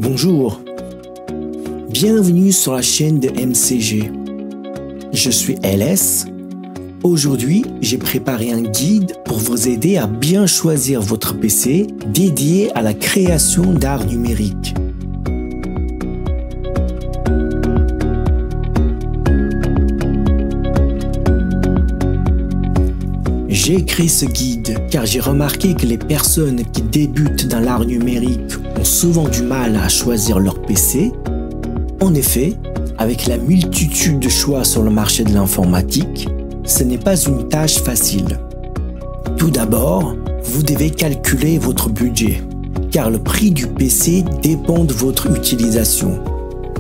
Bonjour, bienvenue sur la chaîne de MCG. Je suis LS. Aujourd'hui, j'ai préparé un guide pour vous aider à bien choisir votre PC dédié à la création d'art numérique. J'ai écrit ce guide car j'ai remarqué que les personnes qui débutent dans l'art numérique ont souvent du mal à choisir leur PC. En effet, avec la multitude de choix sur le marché de l'informatique, ce n'est pas une tâche facile. Tout d'abord, vous devez calculer votre budget, car le prix du PC dépend de votre utilisation.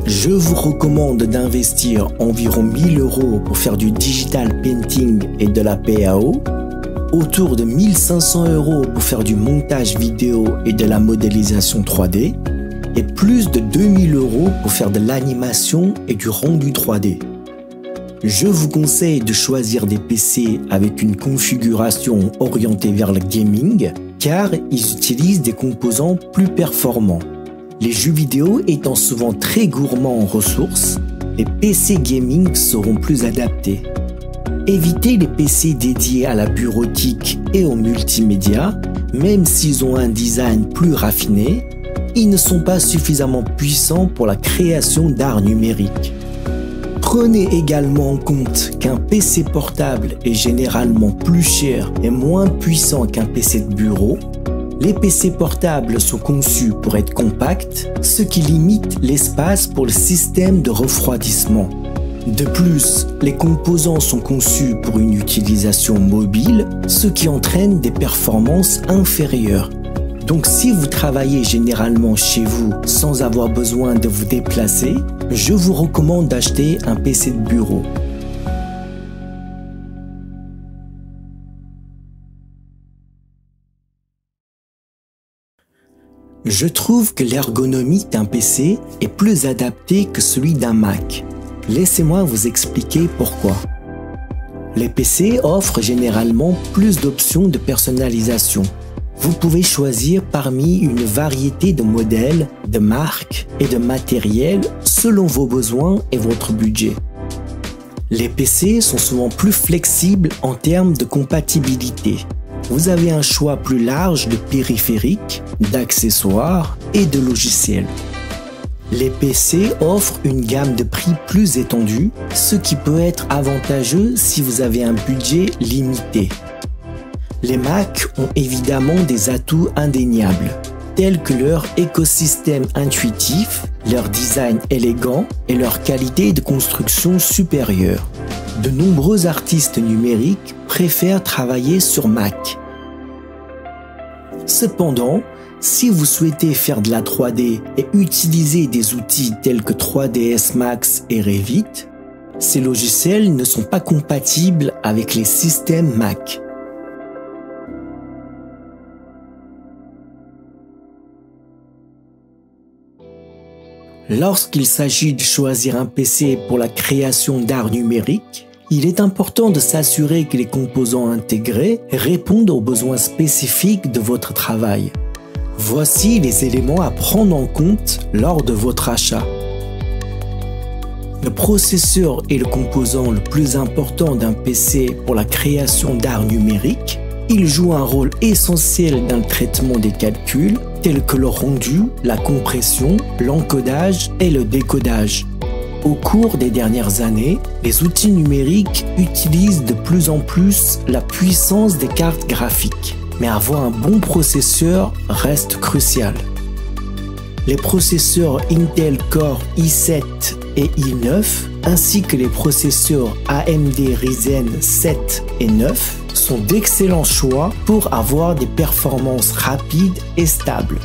Je vous recommande d'investir environ 1 000 € pour faire du digital painting et de la PAO, autour de 1 500 € pour faire du montage vidéo et de la modélisation 3D, et plus de 2 000 € pour faire de l'animation et du rendu 3D. Je vous conseille de choisir des PC avec une configuration orientée vers le gaming, car ils utilisent des composants plus performants. Les jeux vidéo étant souvent très gourmands en ressources, les PC gaming seront plus adaptés. Évitez les PC dédiés à la bureautique et au multimédia, même s'ils ont un design plus raffiné, ils ne sont pas suffisamment puissants pour la création d'art numérique. Prenez également en compte qu'un PC portable est généralement plus cher et moins puissant qu'un PC de bureau. Les PC portables sont conçus pour être compacts, ce qui limite l'espace pour le système de refroidissement. De plus, les composants sont conçus pour une utilisation mobile, ce qui entraîne des performances inférieures. Donc si vous travaillez généralement chez vous sans avoir besoin de vous déplacer, je vous recommande d'acheter un PC de bureau. Je trouve que l'ergonomie d'un PC est plus adaptée que celui d'un Mac. Laissez-moi vous expliquer pourquoi. Les PC offrent généralement plus d'options de personnalisation. Vous pouvez choisir parmi une variété de modèles, de marques et de matériel selon vos besoins et votre budget. Les PC sont souvent plus flexibles en termes de compatibilité. Vous avez un choix plus large de périphériques, d'accessoires et de logiciels. Les PC offrent une gamme de prix plus étendue, ce qui peut être avantageux si vous avez un budget limité. Les Mac ont évidemment des atouts indéniables, tels que leur écosystème intuitif, leur design élégant et leur qualité de construction supérieure. De nombreux artistes numériques préfèrent travailler sur Mac. Cependant, si vous souhaitez faire de la 3D et utiliser des outils tels que 3ds Max et Revit, ces logiciels ne sont pas compatibles avec les systèmes Mac. Lorsqu'il s'agit de choisir un PC pour la création d'art numérique, il est important de s'assurer que les composants intégrés répondent aux besoins spécifiques de votre travail. Voici les éléments à prendre en compte lors de votre achat. Le processeur est le composant le plus important d'un PC pour la création d'art numérique. Il joue un rôle essentiel dans le traitement des calculs, tels que le rendu, la compression, l'encodage et le décodage. Au cours des dernières années, les outils numériques utilisent de plus en plus la puissance des cartes graphiques. Mais avoir un bon processeur reste crucial. Les processeurs Intel Core i7 et i9, ainsi que les processeurs AMD Ryzen 7 et 9, sont d'excellents choix pour avoir des performances rapides et stables.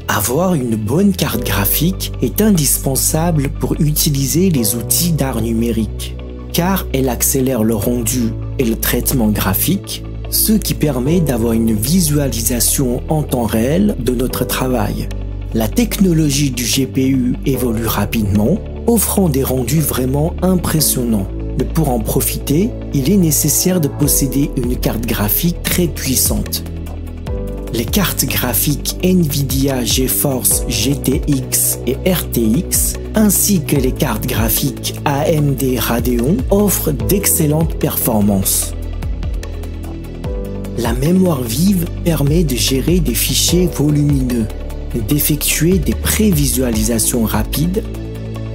Avoir une bonne carte graphique est indispensable pour utiliser les outils d'art numérique, car elle accélère le rendu et le traitement graphique, ce qui permet d'avoir une visualisation en temps réel de notre travail. La technologie du GPU évolue rapidement, offrant des rendus vraiment impressionnants. Mais pour en profiter, il est nécessaire de posséder une carte graphique très puissante. Les cartes graphiques Nvidia GeForce GTX et RTX, ainsi que les cartes graphiques AMD Radeon offrent d'excellentes performances. La mémoire vive permet de gérer des fichiers volumineux, d'effectuer des prévisualisations rapides.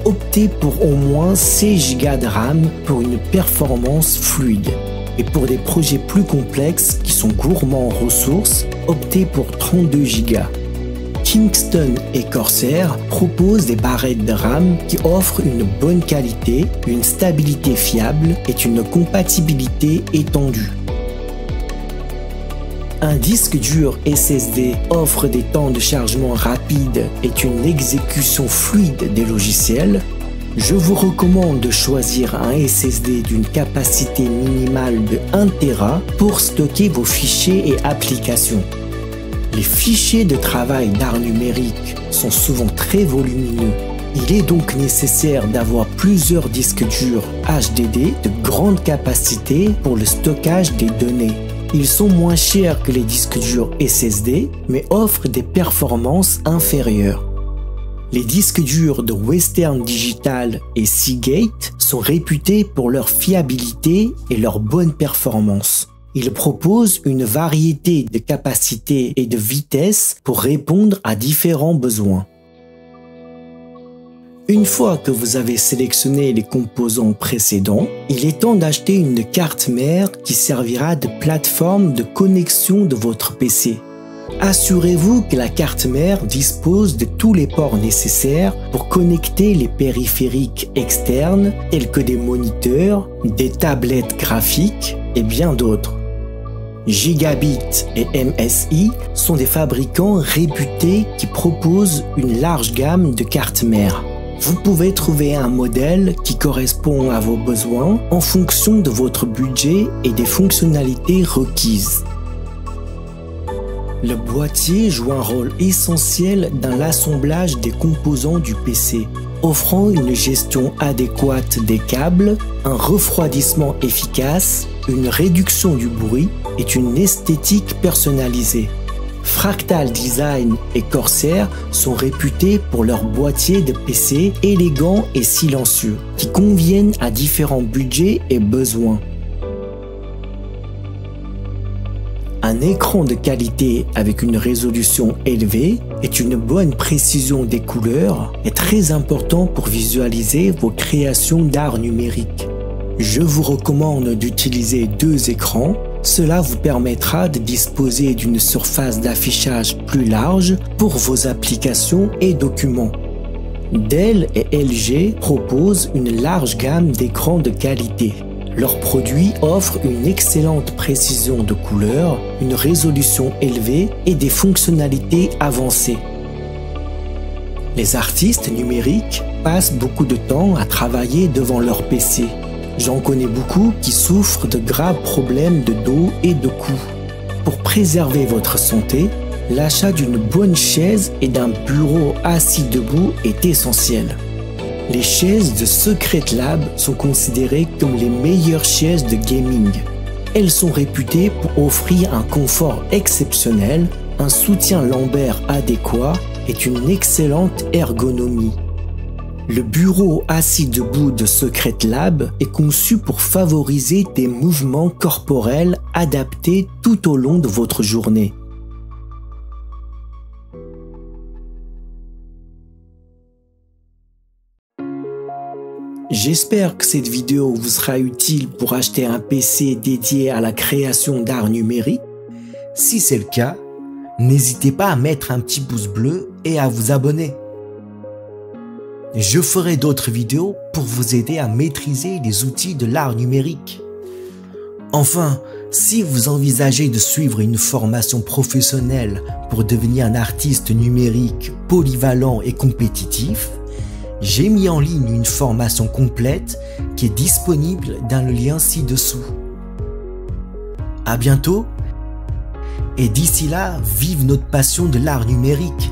Optez pour au moins 6 Go de RAM pour une performance fluide. Et pour des projets plus complexes qui sont gourmands en ressources, optez pour 32 Go. Kingston et Corsair proposent des barrettes de RAM qui offrent une bonne qualité, une stabilité fiable et une compatibilité étendue. Un disque dur SSD offre des temps de chargement rapides et une exécution fluide des logiciels. Je vous recommande de choisir un SSD d'une capacité minimale de 1 Tera pour stocker vos fichiers et applications. Les fichiers de travail d'art numérique sont souvent très volumineux. Il est donc nécessaire d'avoir plusieurs disques durs HDD de grande capacité pour le stockage des données. Ils sont moins chers que les disques durs SSD, mais offrent des performances inférieures. Les disques durs de Western Digital et Seagate sont réputés pour leur fiabilité et leur bonne performance. Ils proposent une variété de capacités et de vitesses pour répondre à différents besoins. Une fois que vous avez sélectionné les composants précédents, il est temps d'acheter une carte mère qui servira de plateforme de connexion de votre PC. Assurez-vous que la carte mère dispose de tous les ports nécessaires pour connecter les périphériques externes tels que des moniteurs, des tablettes graphiques et bien d'autres. Gigabit et MSI sont des fabricants réputés qui proposent une large gamme de cartes mères. Vous pouvez trouver un modèle qui correspond à vos besoins en fonction de votre budget et des fonctionnalités requises. Le boîtier joue un rôle essentiel dans l'assemblage des composants du PC, offrant une gestion adéquate des câbles, un refroidissement efficace, une réduction du bruit et une esthétique personnalisée. Fractal Design et Corsair sont réputés pour leurs boîtiers de PC élégants et silencieux, qui conviennent à différents budgets et besoins. Un écran de qualité avec une résolution élevée et une bonne précision des couleurs est très important pour visualiser vos créations d'art numérique. Je vous recommande d'utiliser 2 écrans. Cela vous permettra de disposer d'une surface d'affichage plus large pour vos applications et documents. Dell et LG proposent une large gamme d'écrans de qualité. Leurs produits offrent une excellente précision de couleurs, une résolution élevée et des fonctionnalités avancées. Les artistes numériques passent beaucoup de temps à travailler devant leur PC. J'en connais beaucoup qui souffrent de graves problèmes de dos et de cou. Pour préserver votre santé, l'achat d'une bonne chaise et d'un bureau assis debout est essentiel. Les chaises de Secretlab sont considérées comme les meilleures chaises de gaming. Elles sont réputées pour offrir un confort exceptionnel, un soutien lombaire adéquat et une excellente ergonomie. Le bureau assis debout de Secretlab est conçu pour favoriser des mouvements corporels adaptés tout au long de votre journée. J'espère que cette vidéo vous sera utile pour acheter un PC dédié à la création d'art numérique. Si c'est le cas, n'hésitez pas à mettre un petit pouce bleu et à vous abonner. Je ferai d'autres vidéos pour vous aider à maîtriser les outils de l'art numérique. Enfin, si vous envisagez de suivre une formation professionnelle pour devenir un artiste numérique polyvalent et compétitif, j'ai mis en ligne une formation complète qui est disponible dans le lien ci-dessous. À bientôt et d'ici là, vive notre passion de l'art numérique.